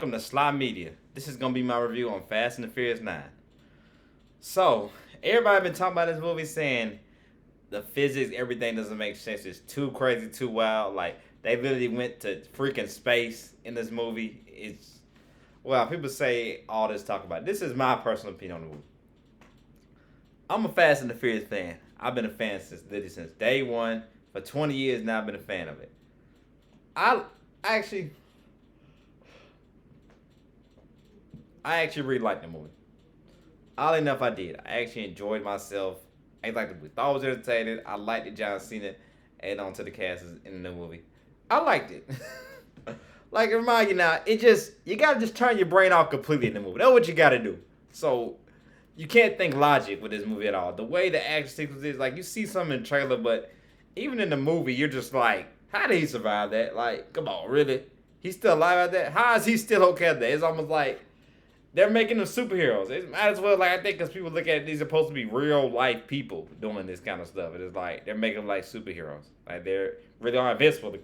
Welcome to Sly Media. This is gonna be my review on Fast and the Furious 9. So, everybody been talking about this movie saying the physics, everything doesn't make sense. It's too crazy, too wild. Like they literally went to freaking space in this movie. It's well, people say all this talk about it. This is my personal opinion on the movie. I'm a Fast and the Furious fan. I've been a fan since day one. For 20 years now, I've been a fan of it. I actually I actually really liked the movie. Oddly enough, I did. I actually enjoyed myself. I liked the movie. Thought it was entertaining. I liked the John Cena add on to the cast in the movie. I liked it. Like remind you now, it just you gotta just turn your brain off completely in the movie. That's what you gotta do. So you can't think logic with this movie at all. The way the action sequence is, like you see something in the trailer, but even in the movie, you're just like, how did he survive that? Like, come on, really? He's still alive at that? How is he still okay at that? It's almost like they're making them superheroes. It might as well, like, I think, because people look at it, these are supposed to be real life people doing this kind of stuff. It is like they're making them like superheroes. Like they're really are invincible.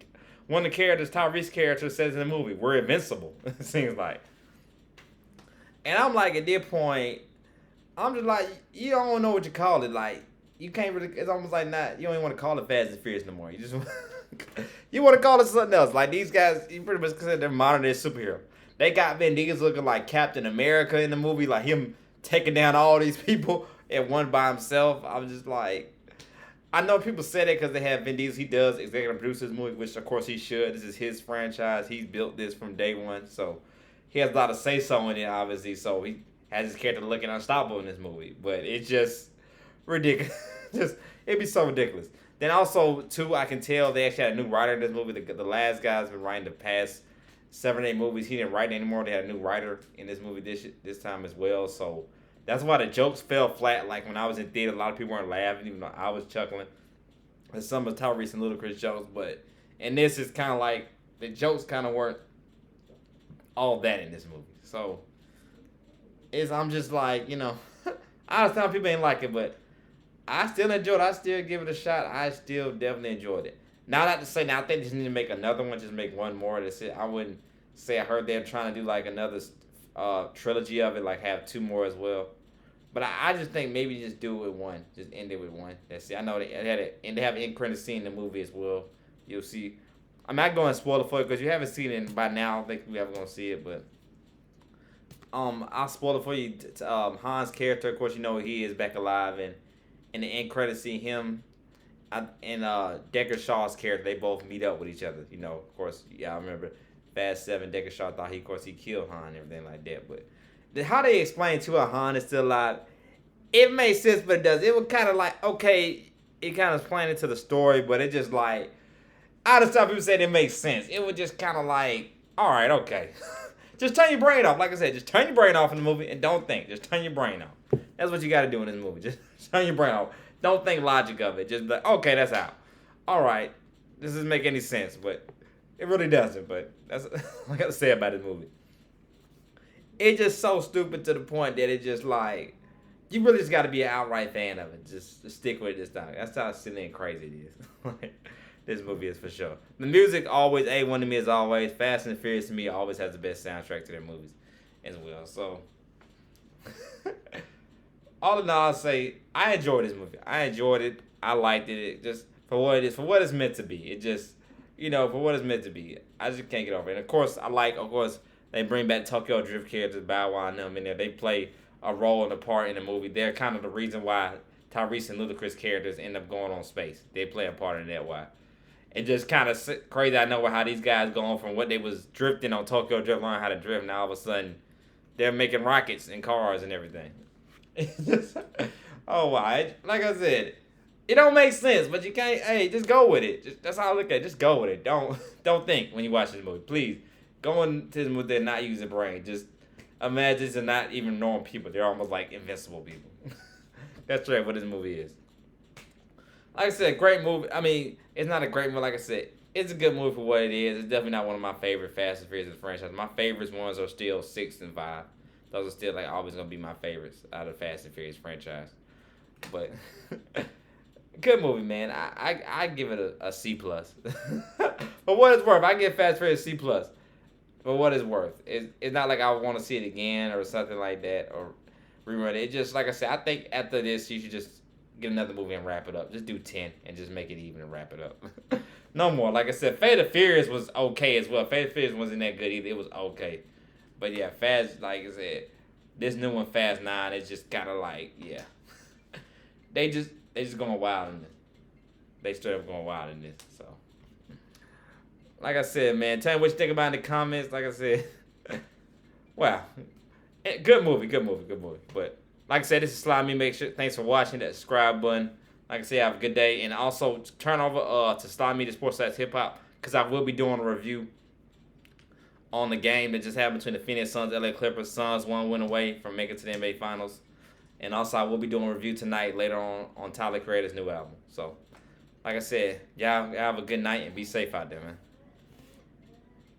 One of the characters, Tyrese character, says in the movie, "We're invincible." It seems like, and I'm like, at that point, I'm just like, you don't know what you call it. Like, you can't really. It's almost like not. You don't even want to call it Fast and Furious no more. You just you want to call it something else. Like these guys, you pretty much consider them modern day superheroes. They got Vin Diesel looking like Captain America in the movie, like him taking down all these people at one by himself. I was just like, I know people say that because they have Vin Diesel. He does executive produce this movie, which of course he should. This is his franchise. He's built this from day one, so he has a lot of say so in it, obviously. So he has his character looking unstoppable in this movie, but it's just ridiculous. Just it'd be so ridiculous. Then also too, I can tell they actually had a new writer in this movie. The last guy's been writing the past 7 or 8 movies. He didn't write anymore. They had a new writer in this movie this time as well. So that's why the jokes fell flat. Like when I was in theater, a lot of people weren't laughing, even though I was chuckling. And some of Tyrese and Ludacris jokes, but and this is kind of like the jokes kind of weren't all that in this movie. So I'm just like I understand people ain't like it, but I still enjoyed it. I still give it a shot. I still definitely enjoyed it. Now, not to say, now I think they just need to make another one, just make one more. That's it. I wouldn't say I heard they're trying to do like another trilogy of it, like have 2 more as well. But I just think maybe just do it with one. Just end it with one. That's it. I know they had it, and they have an end credit scene in the movie as well. You'll see. I'm not going to spoil it for you because you haven't seen it by now. I don't think we ever going to see it, but I'll spoil it for you. Han's character, of course, he is back alive, and in the end credit scene, him and Decker Shaw's character, they both meet up with each other. Of course, yeah, I remember Fast 7, Decker Shaw thought he killed Han and everything like that. But how they explain to a Han is still alive, it makes sense, but it does. It was kind of like, okay, it kind of explained it to the story, but it just like, I understand people saying it makes sense. It was just kind of like, all right, okay. Just turn your brain off. Like I said, just turn your brain off in the movie and don't think. Just turn your brain off. That's what you got to do in this movie. Just turn your brain off. Don't think logic of it. Just be like, okay, that's out. All right. This doesn't make any sense, but it really doesn't. But that's what I got to say about this movie. It's just so stupid to the point that it just like, you really just got to be an outright fan of it. Just stick with it this time. That's how silly and crazy it is. Like, this movie is for sure. The music always A1 to me as always. Fast and Furious to me always has the best soundtrack to their movies as well. So all in all, I'll say I enjoyed this movie. I enjoyed it. I liked it. It just for what it is, for what it's meant to be. It just for what it's meant to be. I just can't get over it. And of course, they bring back Tokyo Drift characters, Bow Wow and them in there. They play a role and a part in the movie. They're kind of the reason why Tyrese and Ludacris characters end up going on space. They play a part in that why. It just kind of crazy. I know how these guys going from what they was drifting on Tokyo Drift, learning how to drift. Now all of a sudden, they're making rockets and cars and everything. Oh wow! Like I said, it don't make sense, but you can't. Hey, just go with it. That's how I look at it. Just go with it. Don't think when you watch this movie. Please go into this movie and not use your brain. Just imagine they're not even normal people. They're almost like invincible people. That's right. What this movie is. Like I said, great movie. I mean, it's not a great movie. Like I said, it's a good movie for what it is. It's definitely not one of my favorite Fast and Furious franchise. My favorites ones are still 6 and 5. Those are still like always gonna be my favorites out of the Fast and Furious franchise. But good movie, man. I give it a C plus. For what it's worth, I give Fast and Furious C plus. for what it's worth. It's not like I want to see it again or something like that or rerun it. It just like I said, I think after this you should just get another movie and wrap it up. Just do 10 and just make it even and wrap it up. No more. Like I said, Fate of Furious was okay as well. Fate of Furious wasn't that good either. It was okay. But yeah, Fast, like I said, this new one, Fast 9, is just kind of like, yeah. they just going wild in this. They straight up going wild in this. So, like I said, man, tell me what you think about it in the comments. Like I said, wow. Good movie, good movie, good movie. But like I said, this is Slimy. Make sure, thanks for watching. That subscribe button. Like I said, have a good day. And also turn over to Slimy the Sports Hip Hop, because I will be doing a review on the game that just happened between the Phoenix Suns, LA Clippers. Suns one win away from making it to the NBA Finals. And also, I will be doing a review tonight later on Tyler Creator's new album. So, like I said, y'all have a good night and be safe out there, man.